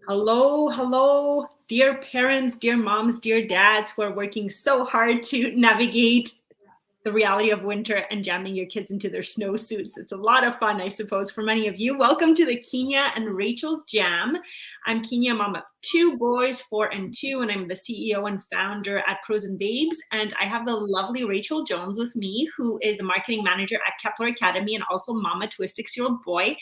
Hello, dear parents, dear moms, dear dads who are working so hard to navigate the reality of winter and jamming your kids into their snowsuits. It's a lot of fun, I suppose, for many of you. Welcome to the Kinia and Rachel Jam. I'm Kinia, mom of 2 boys, 4 and 2, and I'm the CEO and founder at Pros&Babes. And I have the lovely Rachel Jones with me, who is the marketing manager at Kepler Academy and also mama to a 6-year-old boy.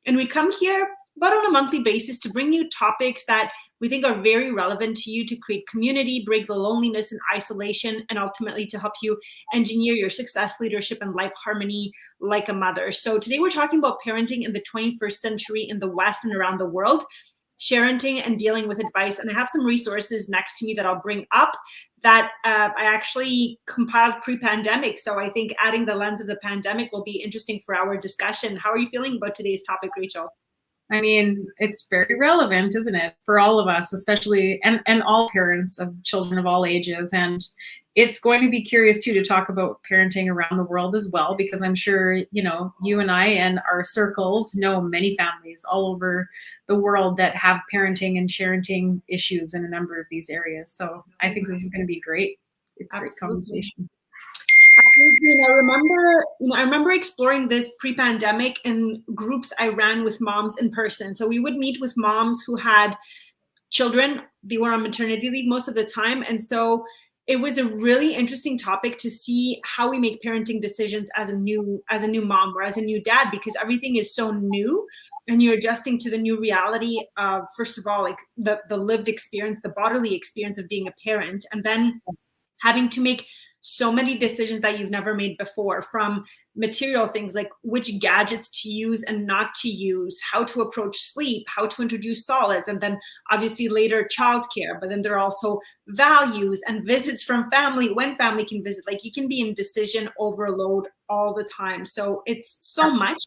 And we come here about on a monthly basis to bring you topics that we think are very relevant to you to create community, break the loneliness and isolation, and ultimately to help you engineer your success, leadership, and life harmony like a mother. So today we're talking about parenting in the 21st century in the West and around the world, sharenting and dealing with advice. And I have some resources next to me that I'll bring up that I actually compiled pre-pandemic. So I think adding the lens of the pandemic will be interesting for our discussion. How are you feeling about today's topic, Rachel? I mean, it's very relevant, isn't it, for all of us, especially, and all parents of children of all ages. And it's going to be curious, too, to talk about parenting around the world as well, because I'm sure, you and I and our circles know many families all over the world that have parenting and sharenting issues in a number of these areas. So I think this is going to be great. It's a great conversation. Absolutely. And I remember exploring this pre-pandemic in groups I ran with moms in person. So we would meet with moms who had children. They were on maternity leave most of the time. And so it was a really interesting topic to see how we make parenting decisions as a new mom or as a new dad, because everything is so new and you're adjusting to the new reality of, first of all, like the lived experience, the bodily experience of being a parent, and then having to make so many decisions that you've never made before, from material things like which gadgets to use and not to use, how to approach sleep, how to introduce solids, and then obviously later childcare. But then there are also values and visits from family, when family can visit. Like, you can be in decision overload all the time. So it's so much.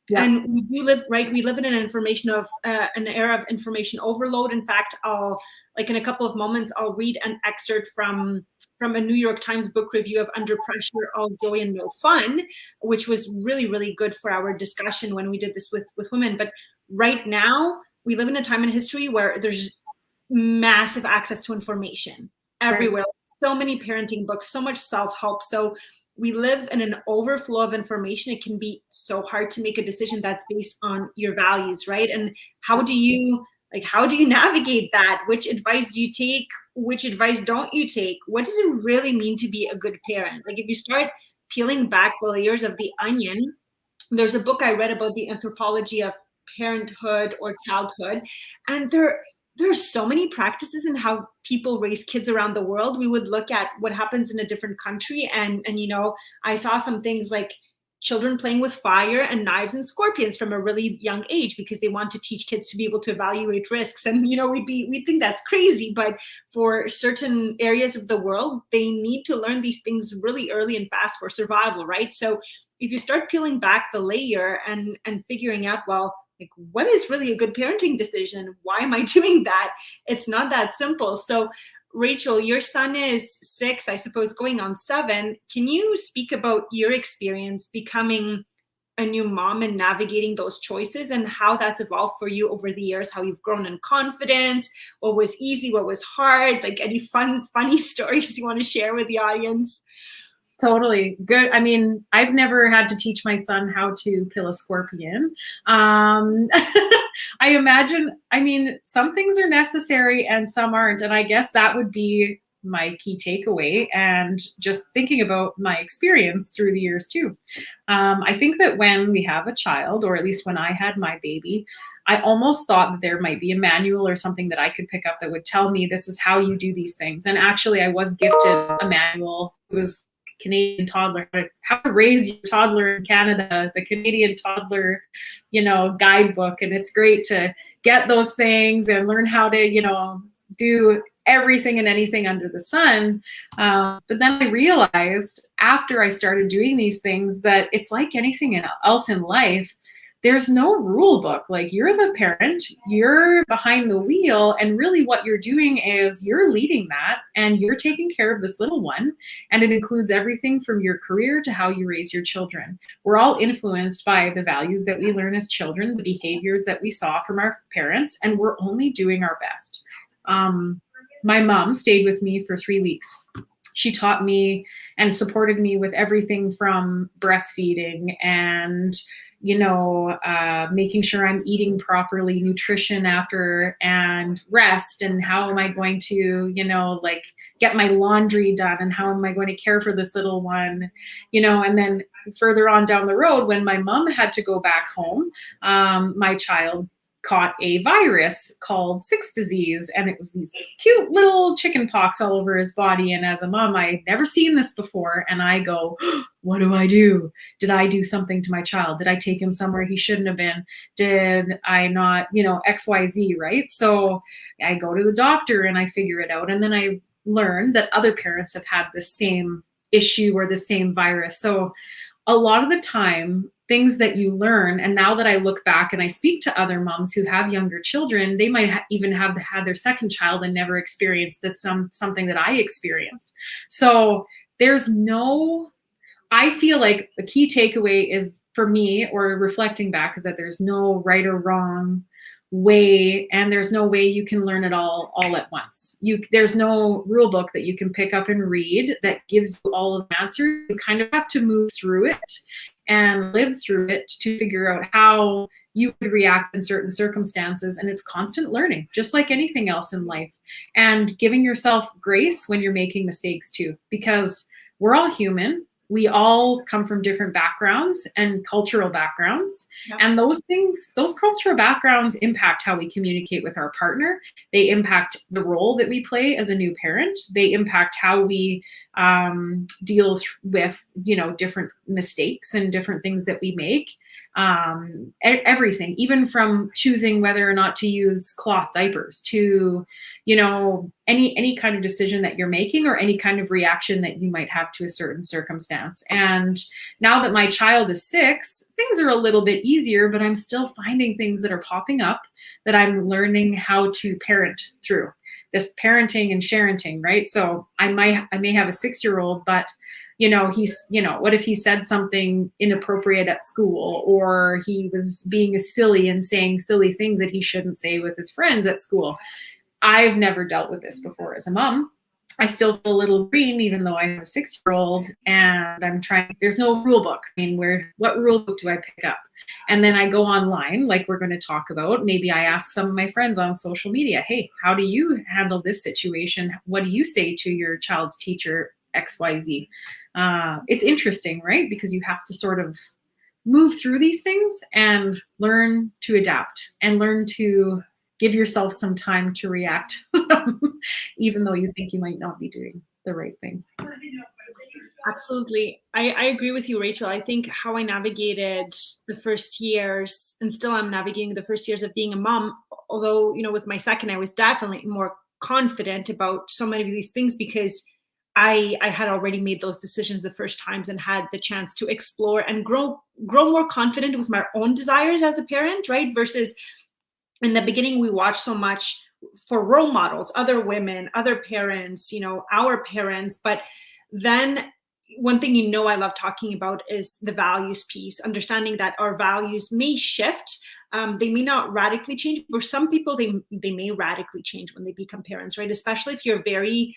Yeah. And we live in an an era of information overload. In fact, in a couple of moments, I'll read an excerpt from a New York Times book review of Under Pressure, All Joy and No Fun, which was really, really good for our discussion when we did this with women. But right now, we live in a time in history where there's massive access to information everywhere. Right. So many parenting books, so much self-help. So we live in an overflow of information. It can be so hard to make a decision that's based on your values, right? And how do you navigate that? Which advice do you take? Which advice don't you take? What does it really mean to be a good parent? Like, if you start peeling back the layers of the onion, there's a book I read about the anthropology of parenthood or childhood, and there's so many practices in how people raise kids around the world. We would look at what happens in a different country, and I saw some things like children playing with fire and knives and scorpions from a really young age because they want to teach kids to be able to evaluate risks. And we think that's crazy, but for certain areas of the world, they need to learn these things really early and fast for survival, right? So if you start peeling back the layer and figuring out, well, like, what is really a good parenting decision? Why am I doing that? It's not that simple. So Rachel, your son is 6, I suppose, going on 7. Can you speak about your experience becoming a new mom and navigating those choices and how that's evolved for you over the years, how you've grown in confidence, what was easy, what was hard, like any funny stories you want to share with the audience? Totally. Good. I mean, I've never had to teach my son how to kill a scorpion. I imagine, some things are necessary and some aren't. And I guess that would be my key takeaway, and just thinking about my experience through the years too. I think that when we have a child, or at least when I had my baby, I almost thought that there might be a manual or something that I could pick up that would tell me this is how you do these things. And actually, I was gifted a manual. It was Canadian toddler, how to raise your toddler in Canada, the Canadian toddler, guidebook. And it's great to get those things and learn how to, do everything and anything under the sun. But then I realized after I started doing these things that it's like anything else in life. there's no rule book. Like, you're the parent, you're behind the wheel, and really what you're doing is you're leading that, and you're taking care of this little one. And it includes everything from your career to how you raise your children. We're all influenced by the values that we learn as children, the behaviors that we saw from our parents, and we're only doing our best. My mom stayed with me for 3 weeks. She taught me and supported me with everything from breastfeeding and, making sure I'm eating properly, nutrition after, and rest, and how am I going to, get my laundry done, and how am I going to care for this little one, and then further on down the road, when my mom had to go back home, my child caught a virus called Six disease, and it was these cute little chicken pox all over his body. And as a mom, I'd never seen this before, and I go, what do I do? Did I do something to my child? Did I take him somewhere he shouldn't have been? Did I not, XYZ, right? So I go to the doctor and I figure it out, and then I learned that other parents have had the same issue or the same virus. So a lot of the time, things that you learn, and now that I look back and I speak to other moms who have younger children, they might even have had their second child and never experienced this something that I experienced. So I feel like the key takeaway is, for me, or reflecting back, is that there's no right or wrong way, and there's no way you can learn it all at once. There's no rule book that you can pick up and read that gives you all of the answers. You kind of have to move through it and live through it to figure out how you would react in certain circumstances. And it's constant learning, just like anything else in life, and giving yourself grace when you're making mistakes too, because we're all human. We all come from different backgrounds and cultural backgrounds. Yep. And those cultural backgrounds impact how we communicate with our partner. They impact the role that we play as a new parent. They impact how we deal with, different mistakes and different things that we make. Everything, even from choosing whether or not to use cloth diapers to, any kind of decision that you're making, or any kind of reaction that you might have to a certain circumstance. And now that my child is 6, things are a little bit easier, but I'm still finding things that are popping up that I'm learning how to parent through this parenting and sharenting, right? So I may have a 6-year-old, but what if he said something inappropriate at school, or he was being silly and saying silly things that he shouldn't say with his friends at school? I've never dealt with this before as a mom. I still feel a little green, even though I have a 6-year-old, and I'm trying. There's no rule book. I mean, what rule book do I pick up? And then I go online, like we're going to talk about. Maybe I ask some of my friends on social media, hey, how do you handle this situation? What do you say to your child's teacher, XYZ? It's interesting, right? Because you have to sort of move through these things and learn to adapt and learn to give yourself some time to react, even though you think you might not be doing the right thing. Absolutely. I agree with you, Rachel. I think how I navigated the first years, and still I'm navigating the first years of being a mom, although, with my second, I was definitely more confident about so many of these things, because I had already made those decisions the first times and had the chance to explore and grow more confident with my own desires as a parent, right? Versus in the beginning, we watch so much for role models, other women, other parents, our parents. But then one thing, I love talking about is the values piece, understanding that our values may shift. They may not radically change. For some people, they may radically change when they become parents, right? Especially if you're very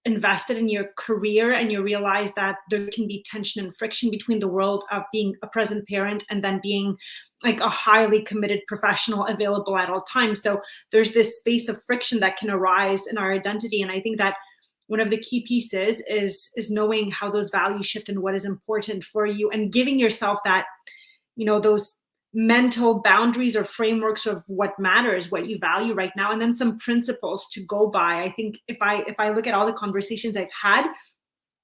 invested in your career and you realize that there can be tension and friction between the world of being a present parent and then being like a highly committed professional available at all times. So there's this space of friction that can arise in our identity. And I think that one of the key pieces is knowing how those values shift and what is important for you, and giving yourself that, those mental boundaries or frameworks of what matters, what you value right now, and then some principles to go by. I think if I look at all the conversations I've had,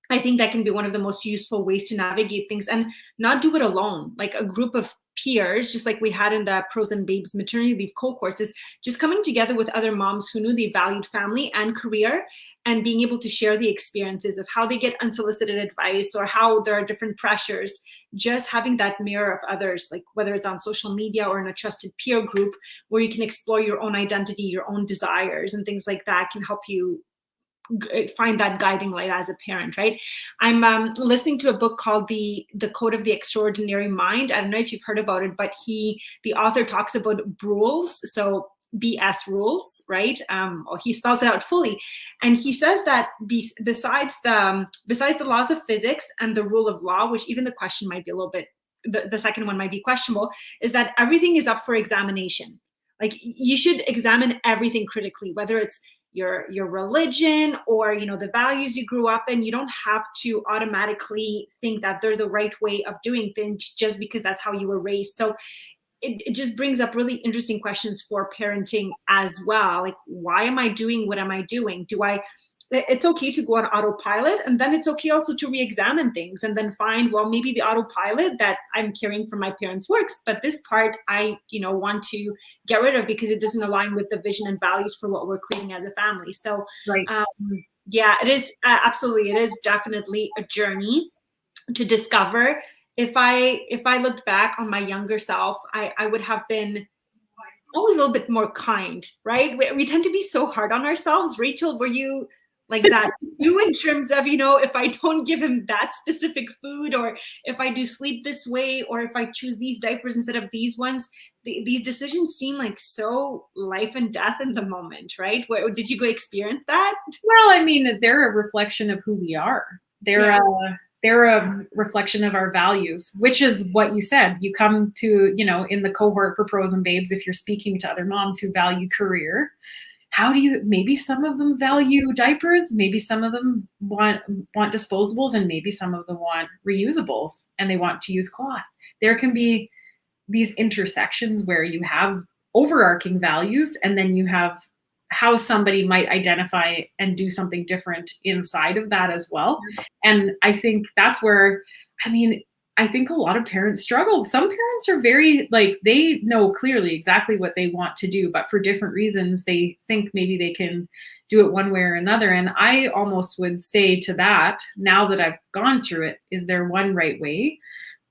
I think that can be one of the most useful ways to navigate things, and not do it alone. Like a group of peers, just like we had in the Pros and Babes maternity leave cohorts, is just coming together with other moms who knew they valued family and career, and being able to share the experiences of how they get unsolicited advice or how there are different pressures. Just having that mirror of others, like whether it's on social media or in a trusted peer group where you can explore your own identity, your own desires and things like that, can help you find that guiding light as a parent, right? I'm listening to a book called the Code of the Extraordinary Mind. I don't know if you've heard about it, but the author talks about rules. So BS rules, right? He spells it out fully, and he says that besides the laws of physics and the rule of law, which even the question might be a little bit, the second one might be questionable, is that everything is up for examination. Like you should examine everything critically, whether it's your religion or the values you grew up in. You don't have to automatically think that they're the right way of doing things just because that's how you were raised. So it just brings up really interesting questions for parenting as well. Like, why am I doing what am I doing? It's okay to go on autopilot, and then it's okay also to re-examine things and then find, well, maybe the autopilot that I'm carrying from my parents works, but this part I want to get rid of because it doesn't align with the vision and values for what we're creating as a family. So Right. Yeah, it is absolutely, it is definitely a journey to discover. If I looked back on my younger self, I would have been always a little bit more kind, right? We tend to be so hard on ourselves. Rachel, were you like that too, in terms of, if I don't give him that specific food, or if I do sleep this way, or if I choose these diapers instead of these ones, these decisions seem like so life and death in the moment, right? Did you go experience that? Well, I mean, they're a reflection of who we are. They're a reflection of our values, which is what you said. You come to, in the cohort for Pros and Babes, if you're speaking to other moms who value career, maybe some of them value diapers, maybe some of them want disposables, and maybe some of them want reusables and they want to use cloth. There can be these intersections where you have overarching values, and then you have how somebody might identify and do something different inside of that as well. And I think that's where, I think a lot of parents struggle. Some parents are very, they know clearly exactly what they want to do, but for different reasons, they think maybe they can do it one way or another. And I almost would say to that, now that I've gone through it, is there one right way?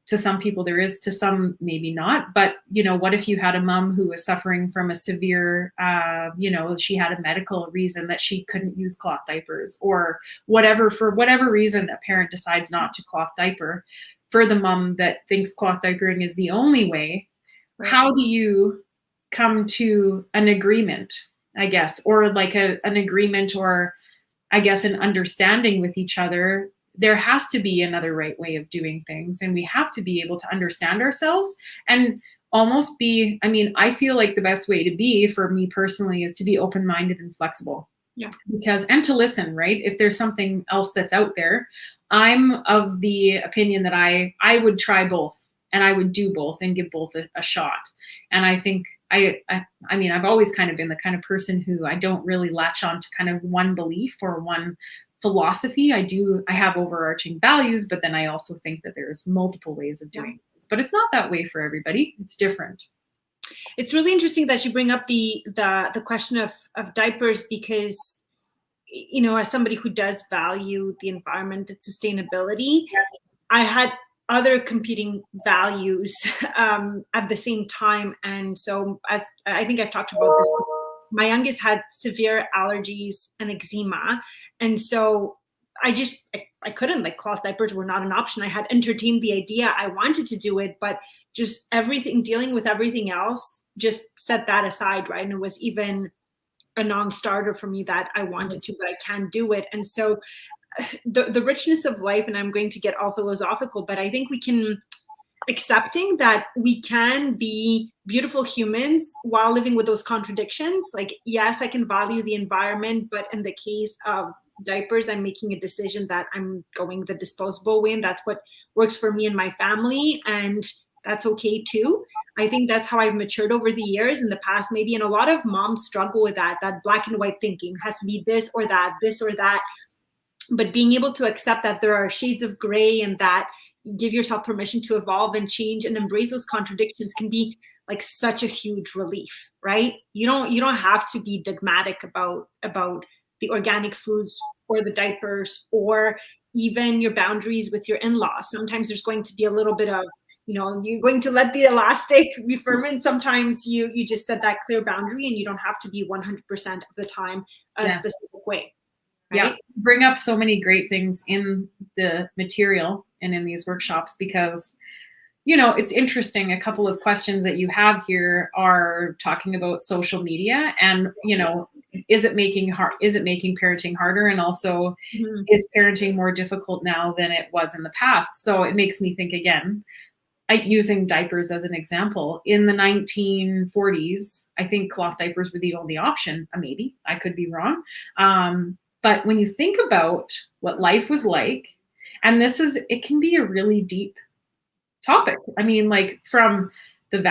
To some people there is, to some maybe not. But what if you had a mom who was suffering from a severe she had a medical reason that she couldn't use cloth diapers, or whatever, for whatever reason a parent decides not to cloth diaper. For the mom that thinks cloth diapering is the only way, right, how do you come to an agreement, I guess, or like an agreement, or I guess an understanding with each other? There has to be another right way of doing things, and we have to be able to understand ourselves and almost be, I feel like the best way to be, for me personally, is to be open-minded and flexible. Yeah. And to listen, right? If there's something else that's out there, I'm of the opinion that I would try both, and I would do both and give both a shot. And I think I've always kind of been the kind of person who I don't really latch on to kind of one belief or one philosophy. I have overarching values, but then I also think that there's multiple ways of doing things. But it's not that way for everybody. It's different. It's really interesting that you bring up the question of diapers, because as somebody who does value the environment and sustainability, I had other competing values at the same time. And so, as I think I've talked about this, my youngest had severe allergies and eczema. And so I couldn't, cloth diapers were not an option. I had entertained the idea. I wanted to do it, but just dealing with everything else, just set that aside, right? And it was even a non-starter for me that I wanted to, but I can't do it. And so the richness of life, and I'm going to get all philosophical, but I think we can, accepting that we can be beautiful humans while living with those contradictions. Like, yes, I can value the environment, but in the case of diapers, I'm making a decision that I'm going the disposable way, and that's what works for me and my family, and that's okay too. I think that's how I've matured over the years. In the past, maybe, and a lot of moms struggle with that black and white thinking, has to be this or that, but being able to accept that there are shades of gray, and that give yourself permission to evolve and change and embrace those contradictions can be like such a huge relief, right? You don't have to be dogmatic about the organic foods or the diapers or even your boundaries with your in-laws. Sometimes there's going to be a little bit of, you're going to let the elastic be ferment. Sometimes you just set that clear boundary and you don't have to be 100% of the time a specific way. Right? Yeah, bring up so many great things in the material and in these workshops because, it's interesting. A couple of questions that you have here are talking about social media and, is it making parenting harder? And also, is parenting more difficult now than it was in the past? So it makes me think again, using diapers as an example, in the 1940s, I think cloth diapers were the only option. Maybe I could be wrong. But when you think about what life was like, and it can be a really deep topic. I mean, like from the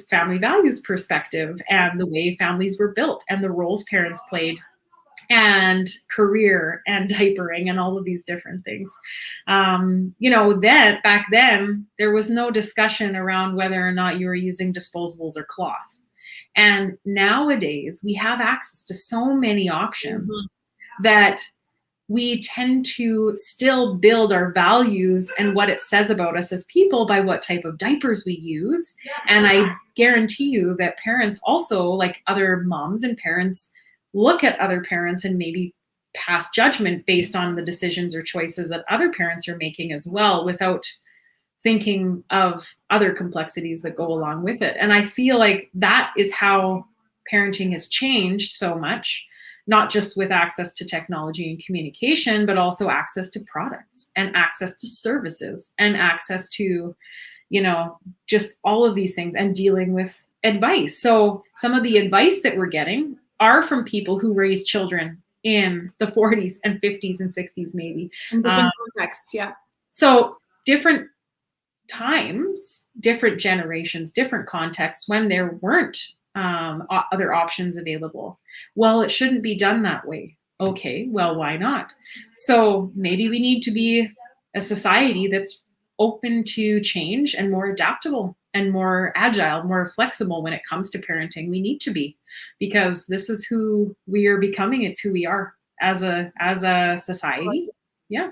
family values perspective and the way families were built and the roles parents played and career and diapering and all of these different things. Back then, there was no discussion around whether or not you were using disposables or cloth. And nowadays, we have access to so many options that we tend to still build our values and what it says about us as people by what type of diapers we use. And I guarantee you that parents also, like other moms and parents, look at other parents and maybe pass judgment based on the decisions or choices that other parents are making as well, without thinking of other complexities that go along with it. And I feel like that is how parenting has changed so much, not just with access to technology and communication, but also access to products and access to services and access to, just all of these things and dealing with advice. So some of the advice that we're getting are from people who raised children in the 40s and 50s and 60s, maybe. In different contexts, yeah. So different times, different generations, different contexts when there weren't other options available. Well, it shouldn't be done that way. Okay, well, why not? So maybe we need to be a society that's open to change and more adaptable and more agile, more flexible when it comes to parenting. We need to be, because this is who we are becoming. It's who we are as a society. Yeah.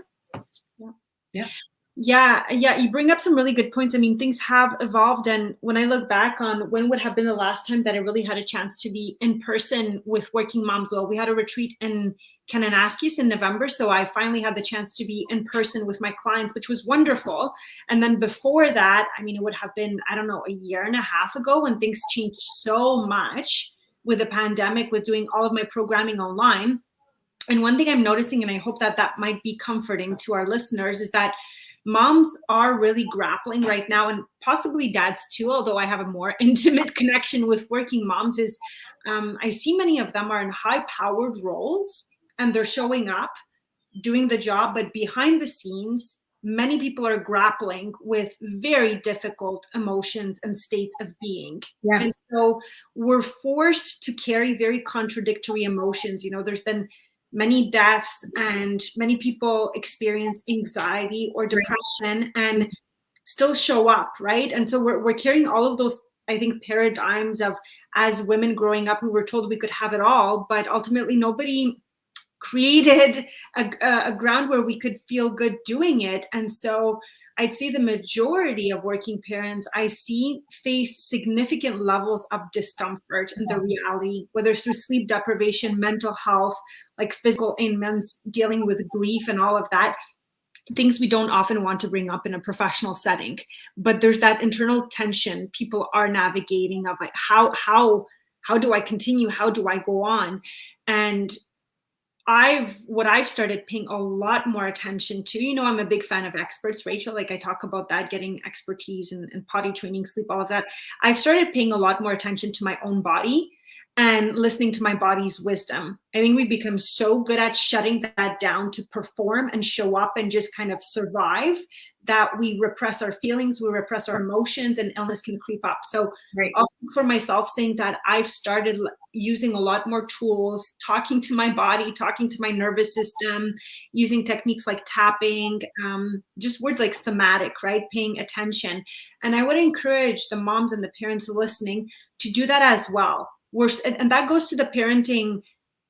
You bring up some really good points. I mean, things have evolved. And when I look back on when would have been the last time that I really had a chance to be in person with working moms, well, we had a retreat in Kananaskis in November. So I finally had the chance to be in person with my clients, which was wonderful. And then before that, I mean, it would have been, I don't know, a year and a half ago when things changed so much with the pandemic, with doing all of my programming online. And one thing I'm noticing, and I hope that that might be comforting to our listeners, is that moms are really grappling right now, and possibly dads too, although I have a more intimate connection with working moms, is I see many of them are in high-powered roles and they're showing up, doing the job, but behind the scenes, many people are grappling with very difficult emotions and states of being. Yes. And so we're forced to carry very contradictory emotions. There's been many deaths and many people experience anxiety or depression and still show up, right? And so we're carrying all of those, I think, paradigms of, as women growing up, we were told we could have it all, but ultimately nobody created a ground where we could feel good doing it. And so I'd say the majority of working parents I see face significant levels of discomfort in the reality, whether through sleep deprivation, mental health, like physical ailments, dealing with grief and all of that, things we don't often want to bring up in a professional setting. But there's that internal tension people are navigating of like, how do I continue? How do I go on? And what I've started paying a lot more attention to, I'm a big fan of experts, Rachel, like I talk about that, getting expertise and potty training, sleep, all of that. I've started paying a lot more attention to my own body and listening to my body's wisdom. I think we become so good at shutting that down to perform and show up and just kind of survive that we repress our feelings, we repress our emotions, and illness can creep up. So Right. also for myself, saying that I've started using a lot more tools, talking to my body, talking to my nervous system, using techniques like tapping, just words like somatic, right? Paying attention. And I would encourage the moms and the parents listening to do that as well. And that goes to the parenting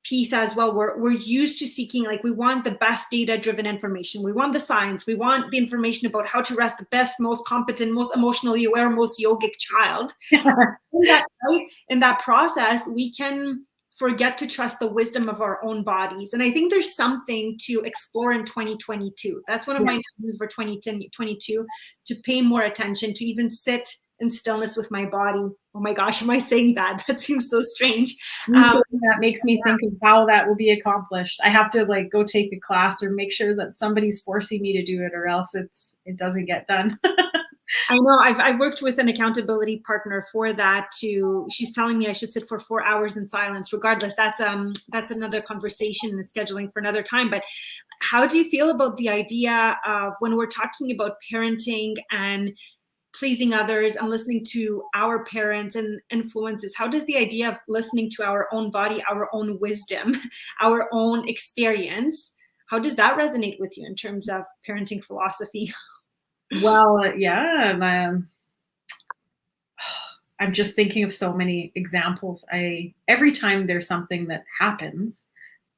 piece as well. We're used to seeking, like, we want the best data-driven information. We want the science. We want the information about how to raise the best, most competent, most emotionally aware, most yogic child. In that process, we can forget to trust the wisdom of our own bodies. And I think there's something to explore in 2022. That's one of my goals for 2022, to pay more attention, to even sit in stillness with my body. Oh my gosh, am I saying that? That seems so strange. That makes me think of how that will be accomplished. I have to like go take a class or make sure that somebody's forcing me to do it, or else it doesn't get done. I know I've worked with an accountability partner for that too. She's telling me I should sit for 4 hours in silence. Regardless, that's another conversation and scheduling for another time. But how do you feel about the idea of, when we're talking about parenting and pleasing others and listening to our parents and influences, how does the idea of listening to our own body, our own wisdom, our own experience, how does that resonate with you in terms of parenting philosophy? Well, yeah, I'm just thinking of so many examples. Every time there's something that happens,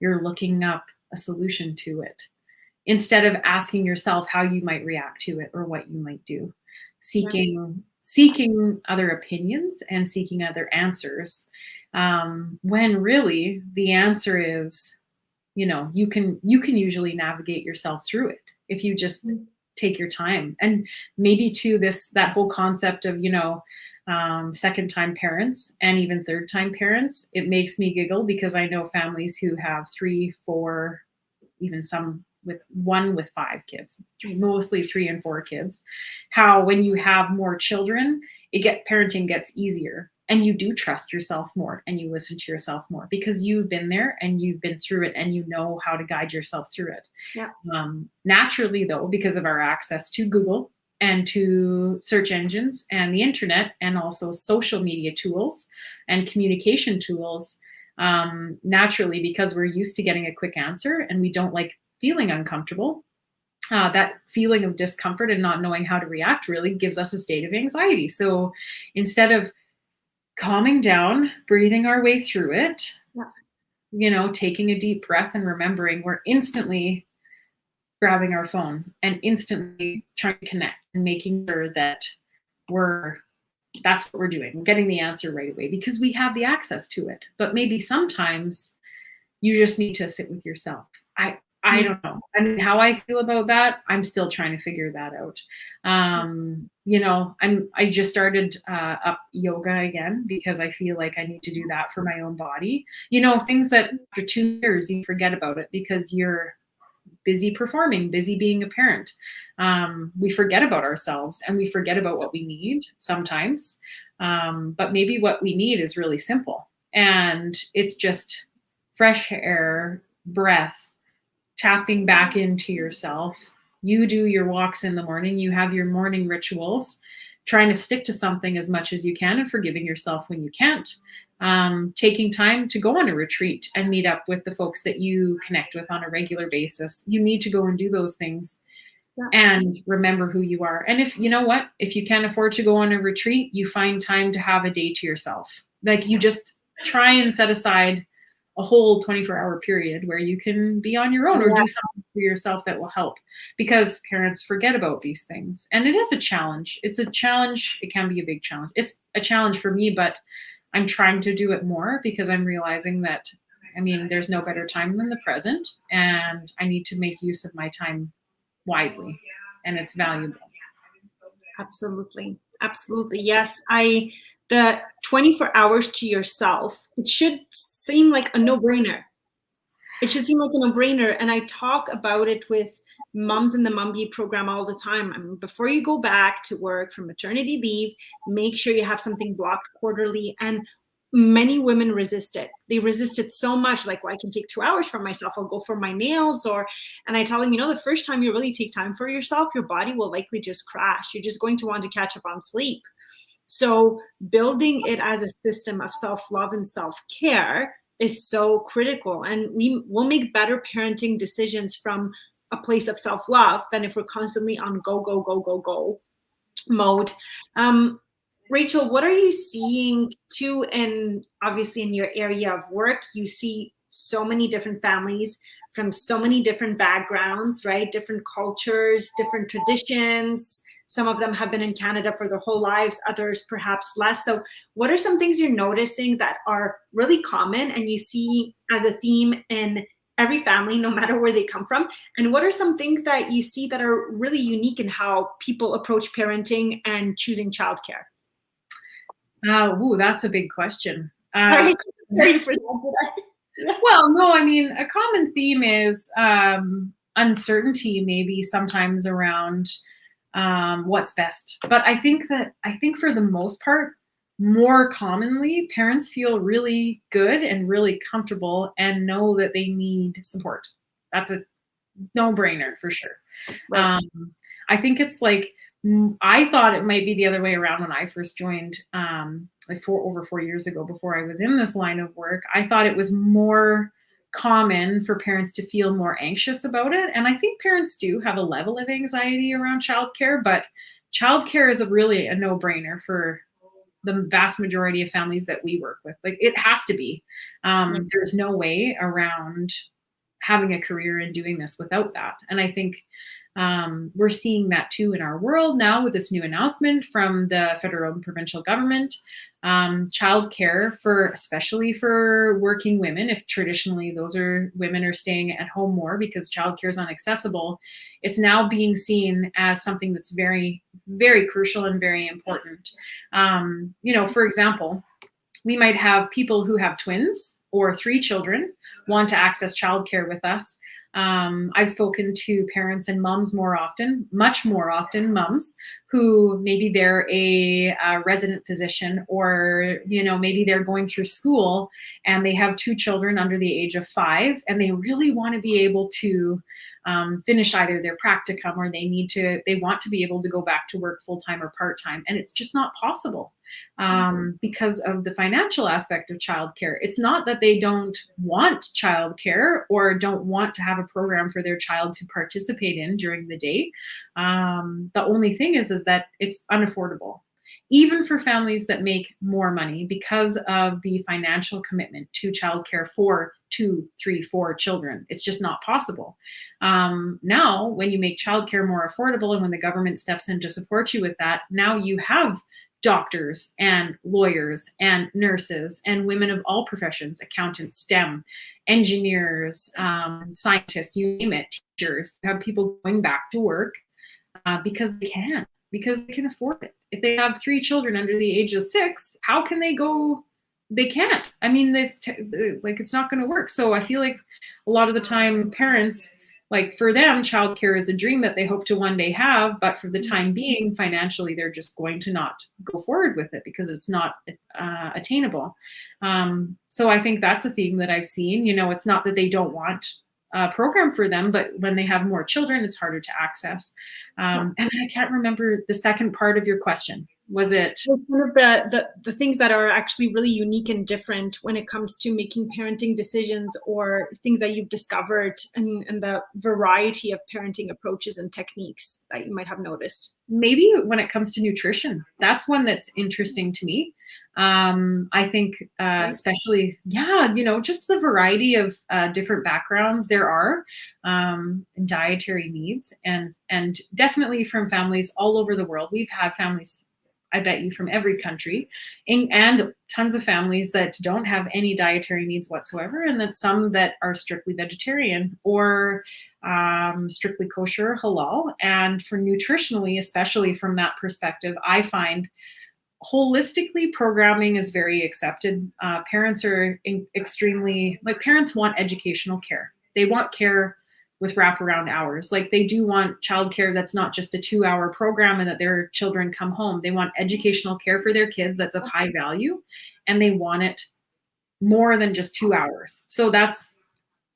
you're looking up a solution to it instead of asking yourself how you might react to it or what you might do. Seeking other opinions and seeking other answers, when really the answer is, you can usually navigate yourself through it if you just take your time. And maybe too, that whole concept of second time parents and even third time parents, it makes me giggle, because I know families who have 3, 4, even some with 5 kids, mostly 3 and 4 kids, how when you have more children, parenting gets easier, and you do trust yourself more and you listen to yourself more because you've been there and you've been through it and you know how to guide yourself through it. Yeah. Naturally though, because of our access to Google and to search engines and the internet and also social media tools and communication tools, naturally, because we're used to getting a quick answer and we don't like feeling uncomfortable, that feeling of discomfort and not knowing how to react really gives us a state of anxiety. So instead of calming down, breathing our way through it, taking a deep breath and remembering, we're instantly grabbing our phone and instantly trying to connect and making sure that that's what we're doing. We're getting the answer right away because we have the access to it. But maybe sometimes you just need to sit with yourself. I don't know. I mean, how I feel about that, I'm still trying to figure that out. I just started up yoga again because I feel like I need to do that for my own body. Things that after 2 years you forget about it because you're busy performing, busy being a parent. We forget about ourselves and we forget about what we need sometimes. But maybe what we need is really simple. And it's just fresh air, breath, tapping back into yourself. You do your walks in the morning, you have your morning rituals, trying to stick to something as much as you can and forgiving yourself when you can't. Taking time to go on a retreat and meet up with the folks that you connect with on a regular basis. You need to go and do those things and remember who you are. And if you can't afford to go on a retreat, you find time to have a day to yourself. Like, you just try and set aside a whole 24-hour period where you can be on your own or do something for yourself that will help, because parents forget about these things. And it is a challenge. It's a challenge. It can be a big challenge. It's a challenge for me, but I'm trying to do it more because I'm realizing that, there's no better time than the present, and I need to make use of my time wisely, and it's valuable. Absolutely. Absolutely. Yes. The 24 hours to yourself, it should seem like a no-brainer. It should seem like a no-brainer. And I talk about it with moms in the Mom Bee program all the time. Before you go back to work from maternity leave, make sure you have something blocked quarterly. And many women resist it. They resist it so much, like, well, I can take 2 hours for myself, I'll go for my nails, and I tell them, the first time you really take time for yourself, your body will likely just crash. You're just going to want to catch up on sleep. So building it as a system of self-love and self-care is so critical. And we will make better parenting decisions from a place of self-love than if we're constantly on go, go, go, go, go mode. Rachel, what are you seeing too? And obviously in your area of work, you see so many different families from so many different backgrounds, right? Different cultures, different traditions. Some of them have been in Canada for their whole lives, others perhaps less. So what are some things you're noticing that are really common and you see as a theme in every family, no matter where they come from? And what are some things that you see that are really unique in how people approach parenting and choosing childcare? That's a big question. Sorry for that. Well, no, I mean, a common theme is uncertainty, maybe sometimes around what's best. But I think for the most part, more commonly, parents feel really good and really comfortable and know that they need support. That's a no-brainer for sure. Right. I think it's like, I thought it might be the other way around when I first joined, like over 4 years ago, before I was in this line of work. I thought it was more common for parents to feel more anxious about it. And I think parents do have a level of anxiety around childcare, but childcare is really a no-brainer for the vast majority of families that we work with. Like, it has to be. There's no way around having a career and doing this without that. And I think we're seeing that too in our world now with this new announcement from the federal and provincial government. Childcare especially for working women, if traditionally women are staying at home more because childcare is inaccessible, it's now being seen as something that's very, very crucial and very important. For example, we might have people who have twins or 3 children want to access childcare with us. I've spoken to parents and moms much more often, moms who maybe they're a resident physician, or, maybe they're going through school and they have 2 children under the age of 5, and they really want to be able to finish either their practicum, or they want to be able to go back to work full-time or part-time. And it's just not possible because of the financial aspect of childcare. It's not that they don't want childcare or don't want to have a program for their child to participate in during the day. The only thing is that it's unaffordable, even for families that make more money, because of the financial commitment to childcare for 2, 3, 4 children. It's just not possible. Now, when you make childcare more affordable and when the government steps in to support you with that, now you have doctors and lawyers and nurses and women of all professions, accountants, STEM, engineers, scientists, you name it, teachers. You have people going back to work because they can afford it. If they have 3 children under the age of 6, how can they go? They can't. I mean, it's not going to work. So I feel like a lot of the time parents, like, for them, childcare is a dream that they hope to one day have, but for the time being, financially, they're just going to not go forward with it because it's not attainable. So I think that's a theme that I've seen. It's not that they don't want a program for them, but when they have more children, it's harder to access. And I can't remember the second part of your question. Was it? It's one of the things that are actually really unique and different when it comes to making parenting decisions, or things that you've discovered, and the variety of parenting approaches and techniques that you might have noticed? Maybe when it comes to nutrition, that's one that's interesting to me. I think especially, just the variety of different backgrounds there are, dietary needs, and definitely from families all over the world. We've had families, I bet you, from every country, and tons of families that don't have any dietary needs whatsoever, and then some that are strictly vegetarian or strictly kosher, halal. And for nutritionally, especially from that perspective, I find holistically programming is very accepted. Parents are parents want educational care. They want care with wraparound hours. Like, they do want childcare that's not just a 2-hour program and that their children come home. They want educational care for their kids that's of high value and they want it more than just 2 hours. So that's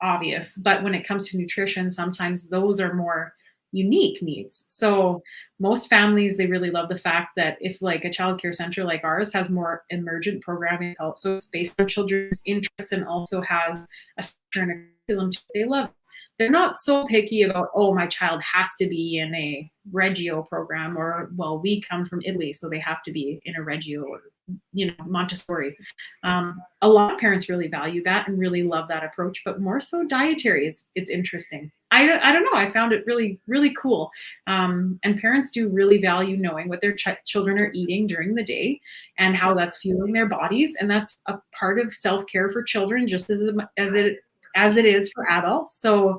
obvious. But when it comes to nutrition, sometimes those are more unique needs. So most families, they really love the fact that if like a childcare center like ours has more emergent programming, so it's based on children's interests and also has a certain curriculum they love. They're not so picky about, oh, my child has to be in a Reggio program, or, well, we come from Italy, so they have to be in a Reggio, or, you know, Montessori. A lot of parents really value that and really love that approach, but more so dietary it's interesting. I don't know. I found it really, really cool. And parents do really value knowing what their children are eating during the day and how that's fueling their bodies. And that's a part of self-care for children, just as it is for adults. So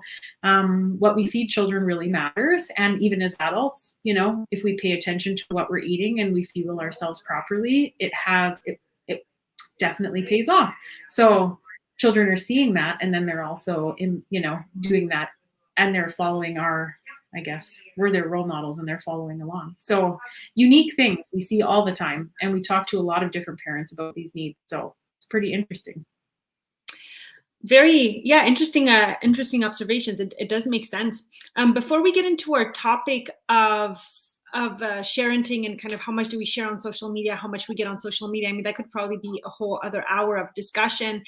what we feed children really matters. And even as adults, you know, if we pay attention to what we're eating and we fuel ourselves properly, it definitely pays off. So children are seeing that, and then they're also doing that, and they're following I guess we're their role models and they're following along. So unique things we see all the time. And we talk to a lot of different parents about these needs. So it's pretty interesting. Very, interesting observations. It does make sense. Before we get into our topic of sharenting and kind of how much do we share on social media, how much we get on social media, I mean, that could probably be a whole other hour of discussion.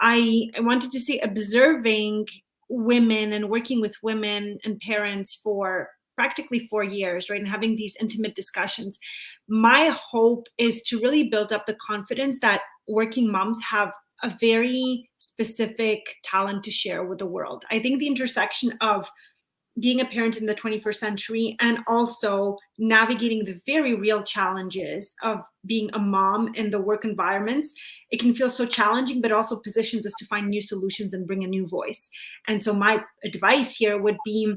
I wanted to say, observing women and working with women and parents for practically 4 years, right, and having these intimate discussions, my hope is to really build up the confidence that working moms have a very specific talent to share with the world. I think the intersection of being a parent in the 21st century and also navigating the very real challenges of being a mom in the work environments, it can feel so challenging, but also positions us to find new solutions and bring a new voice. And so my advice here would be,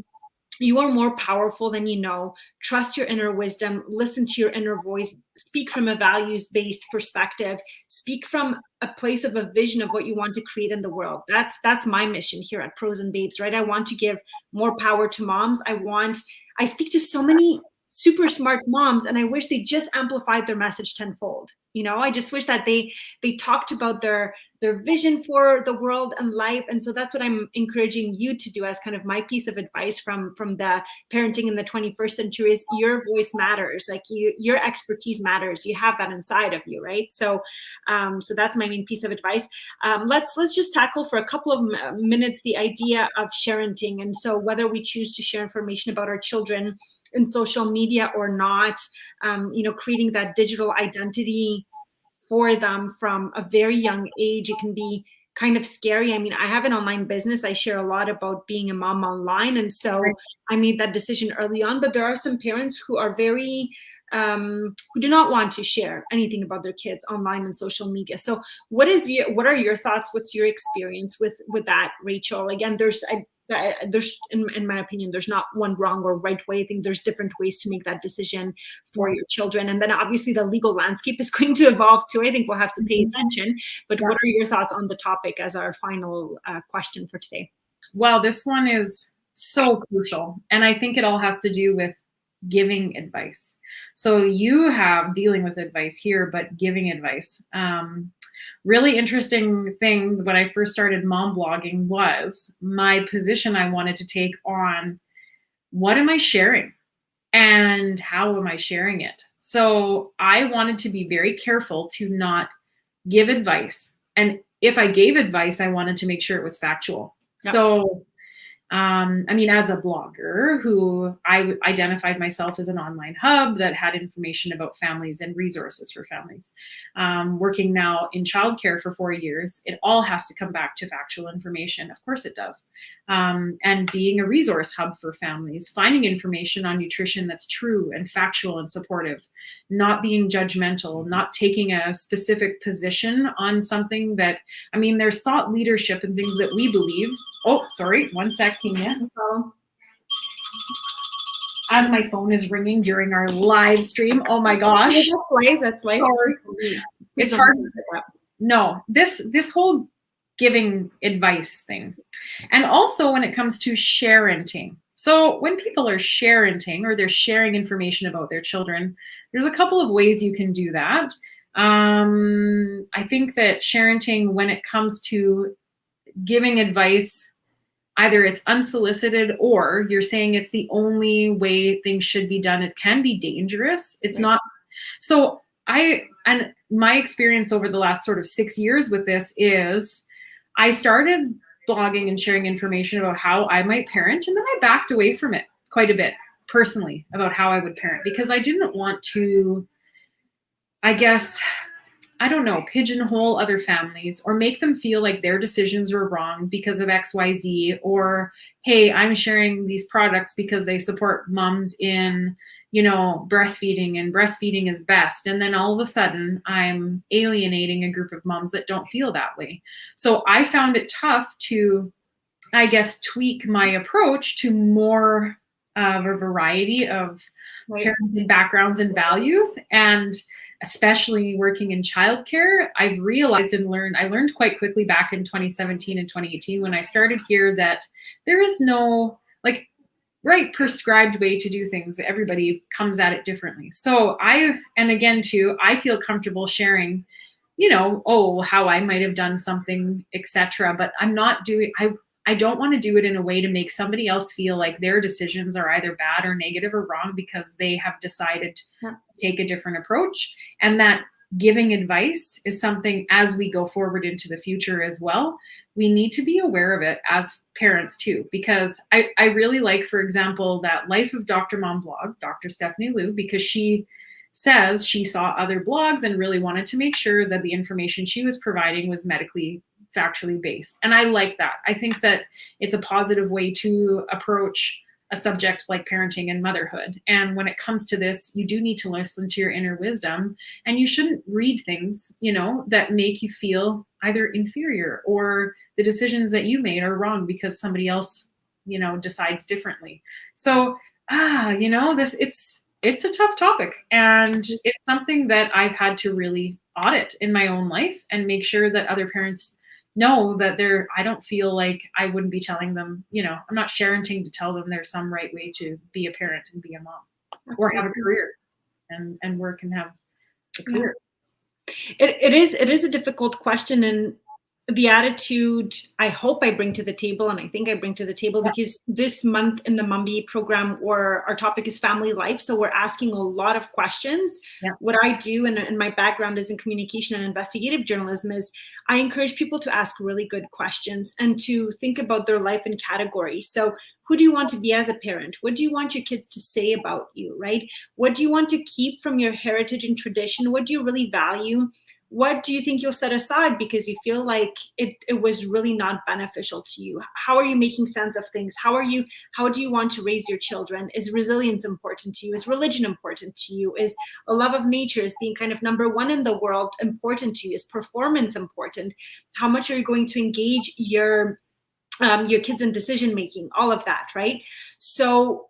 you are more powerful than you know. Trust your inner wisdom, listen to your inner voice, speak from a values-based perspective, speak from a place of a vision of what you want to create in the world. That's my mission here at Pros and Babes, right? I want to give more power to moms. I speak to so many super smart moms, and I wish they just amplified their message tenfold. You know, I just wish that they talked about their vision for the world and life. And so that's what I'm encouraging you to do as kind of my piece of advice from the parenting in the 21st century is your voice matters. Like your expertise matters. You have that inside of you, right? So that's my main piece of advice. Let's just tackle for a couple of minutes the idea of sharenting. And so whether we choose to share information about our children in social media or not, creating that digital identity for them from a very young age, it can be kind of scary. I mean, I have an online business. I share a lot about being a mom online. And so I made that decision early on, but there are some parents who are very, who do not want to share anything about their kids online and social media. So what are your thoughts? What's your experience with that, Rachel? Again, there's in my opinion, there's not one wrong or right way. I think there's different ways to make that decision for your children. And then obviously the legal landscape is going to evolve too. I think we'll have to pay attention. But what are your thoughts on the topic as our final question for today? Well, this one is so crucial. And I think it all has to do with giving advice. So you have dealing with advice here, but giving advice. Really interesting thing when I first started mom blogging was my position I wanted to take on what am I sharing and how am I sharing it? So I wanted to be very careful to not give advice. And if I gave advice, I wanted to make sure it was factual. Yep. So as a blogger who I identified myself as an online hub that had information about families and resources for families, working now in childcare for 4 years, it all has to come back to factual information. Of course it does. And being a resource hub for families, finding information on nutrition that's true and factual and supportive, not being judgmental, not taking a specific position on something that, there's thought leadership and things that we believe. Oh, sorry, one sec, Kinia. As my phone is ringing during our live stream. Oh my gosh. That's live. Sorry. It's hard. No, this whole giving advice thing. And also when it comes to sharenting. So when people are sharenting or they're sharing information about their children, there's a couple of ways you can do that. I think that sharenting, when it comes to giving advice, either it's unsolicited or you're saying it's the only way things should be done, it can be dangerous. It's not. So and my experience over the last sort of 6 years with this is I started blogging and sharing information about how I might parent, and then I backed away from it quite a bit personally about how I would parent, because I didn't want to, I guess, I don't know, pigeonhole other families or make them feel like their decisions were wrong because of XYZ, or, hey, I'm sharing these products because they support moms in, breastfeeding, and breastfeeding is best. And then all of a sudden I'm alienating a group of moms that don't feel that way. So I found it tough to, I guess, tweak my approach to more of a variety of parenting backgrounds and values. And especially working in childcare, I've realized and I learned quite quickly back in 2017 and 2018 when I started here that there is no prescribed way to do things. Everybody comes at it differently. So I feel comfortable sharing, how I might have done something, etc. But I don't want to do it in a way to make somebody else feel like their decisions are either bad or negative or wrong because they have decided to take a different approach. And that giving advice is something, as we go forward into the future as well, we need to be aware of it as parents too, because I really like, for example, that Life of Dr. Mom blog, Dr. Stephanie Liu, because she says she saw other blogs and really wanted to make sure that the information she was providing was medically factually based. And I like that. I think that it's a positive way to approach a subject like parenting and motherhood. And when it comes to this, you do need to listen to your inner wisdom, and you shouldn't read things, that make you feel either inferior or the decisions that you made are wrong because somebody else, decides differently. So, it's a tough topic, and it's something that I've had to really audit in my own life and make sure that other parents know that I don't feel like I wouldn't be telling them, I'm not sharenting to tell them there's some right way to be a parent and be a mom. Absolutely. Or have a career and work and have a career. It is a difficult question, and the attitude I hope I bring to the table, and I think I bring to the table, because this month in the Mumby program, our topic is family life. So we're asking a lot of questions. Yeah. What I do, and my background is in communication and investigative journalism, is I encourage people to ask really good questions and to think about their life in categories. So who do you want to be as a parent? What do you want your kids to say about you, right? What do you want to keep from your heritage and tradition? What do you really value? What do you think you'll set aside because you feel like it was really not beneficial to you? How are you making sense of things? How do you want to raise your children? Is resilience important to you? Is religion important to you? Is a love of nature, is being kind of number one in the world important to you? Is performance important? How much are you going to engage your kids in decision making? All of that, right? So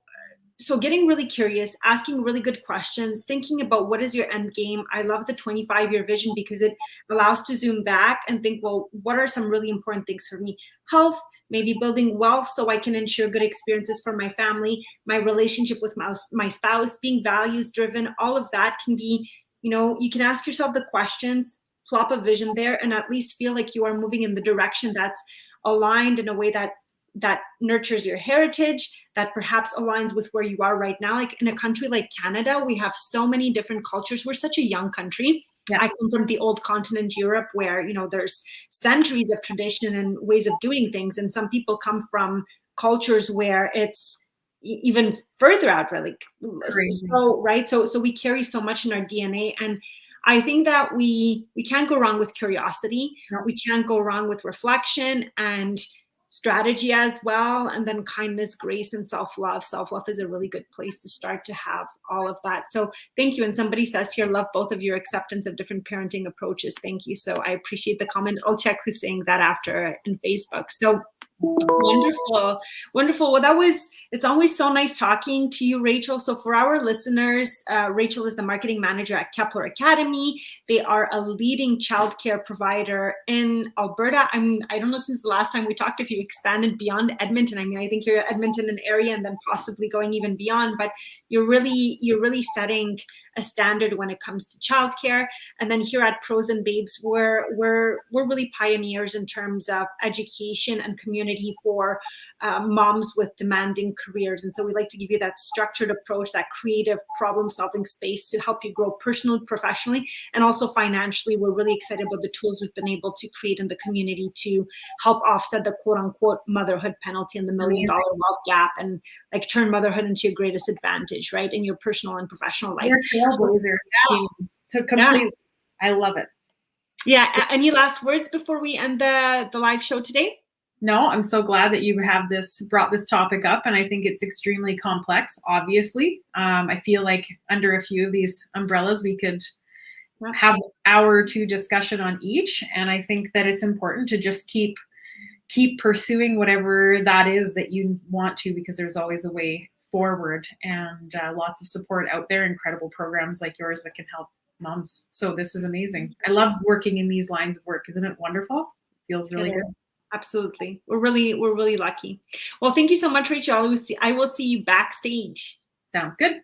getting really curious, asking really good questions, thinking about what is your end game. I love the 25-year vision because it allows to zoom back and think, well, what are some really important things for me? Health, maybe building wealth so I can ensure good experiences for my family, my relationship with my spouse, being values driven. All of that can be, you can ask yourself the questions, plop a vision there, and at least feel like you are moving in the direction that's aligned in a way that nurtures your heritage, that perhaps aligns with where you are right now. Like in a country like Canada, we have so many different cultures. We're such a young country. Yeah. I come from the old continent, Europe, where, there's centuries of tradition and ways of doing things. And some people come from cultures where it's even further out, really. So, right. So we carry so much in our DNA. And I think that we can't go wrong with curiosity. No. We can't go wrong with reflection and strategy as well, and then kindness, grace, and self-love. Self-love is a really good place to start to have all of that. So thank you. And somebody says here, love both of your acceptance of different parenting approaches. Thank you. So I appreciate the comment. I'll check who's saying that after in Facebook. So Wonderful. Wonderful. Well, it's always so nice talking to you, Rachel. So for our listeners, Rachel is the marketing manager at Kepler Academy. They are a leading childcare provider in Alberta. I don't know, since the last time we talked, if you expanded beyond Edmonton. I mean, I think you're Edmonton an area and then possibly going even beyond, but you're really setting a standard when it comes to childcare. And then here at Pros and Babes, we're really pioneers in terms of education and community for moms with demanding careers. And so we like to give you that structured approach, that creative problem-solving space to help you grow personally, professionally, and also financially. We're really excited about the tools we've been able to create in the community to help offset the quote-unquote motherhood penalty and the $1 million wealth gap, and like turn motherhood into your greatest advantage, right, in your personal and professional life. You're a trailblazer. To completely, I love it. Yeah. Any last words before we end the live show today? No, I'm so glad that you brought this topic up, and I think it's extremely complex, obviously. I feel like under a few of these umbrellas, we could have an hour or two discussion on each, and I think that it's important to just keep pursuing whatever that is that you want to, because there's always a way forward, and lots of support out there, incredible programs like yours that can help moms. So this is amazing. I love working in these lines of work. Isn't it wonderful? It feels really good. Absolutely. We're really lucky. Well, thank you so much, Rachel. I will see you backstage. Sounds good.